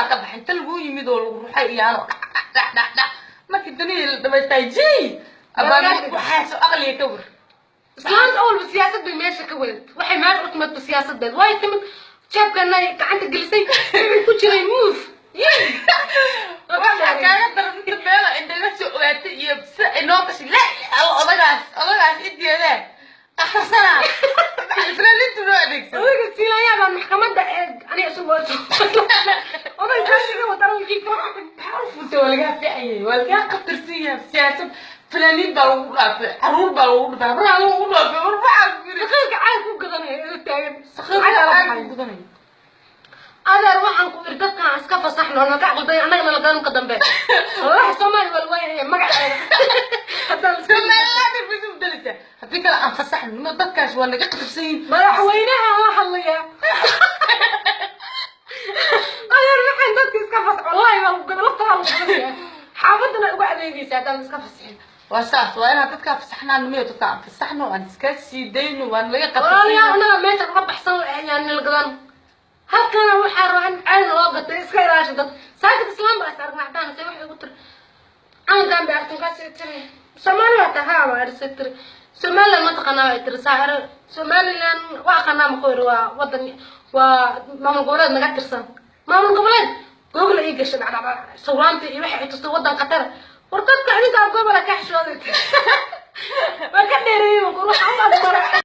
باكا بحنت لو يميدو لو روحي يالو دا markii dunida la dhameystay abaan waxa soo aqliga ka war islaan awal siyaasad bay meesha ka wada waxay meesha u timid siyaasadeed way timid jabkana gacanta gelisay ku jiray move waxa kaaga daranta beela inta la soo ogaatay iyo si inoo kashi la odagaas idiyeeda akhsana islaan loo adeegsan odaga siilaya baan maxkamadda aniga soo wada odaga kaasiga wadaran jiifo حرف ولا فعي ولا قطرسيه سياسه فلانين باو عرور باو باو ربع دقيقه عاد ku gadanay taagan saxaad ku gadanay adeer waxaan ku irdadkan iska fasaxno naga qalbay anaga la gadan ka dambe wax Soomaali wal way magaceeda hadan Soomaali bisu dalta hadii kala aan fasaxno dadkaas waa naga qasbay madaxweynaha waxa la yaa adeer waxaan dadka iska fasax wallahi waa gobolka taal xaafadana ugu adeegaysa hadan iska fasaxin واساس وانا dadka fasaxnaan meeyo dadka fasaxno aan iska siidayno waan laga qasbay anaga meesha ka baxsan yani la gadan halkana waxa raan aan loo gatay iska ilaasho dad saakid islaam baa sarnactaan say wax ugu tir aan daan baartan ka sitiri Soomaaliya tahaa waa sitiri Soomaaliya ma taqaanaa tir saar Soomaaliland waa qanaa ma qoyr waa wadan waa maamul goboleed naga tirsan maamul goboleed Google ay gashay dhacda sawraanta iyo waxa ay tusay wadan qatar warqadka aniga gobolka ka xishooday waa ka dheereeyay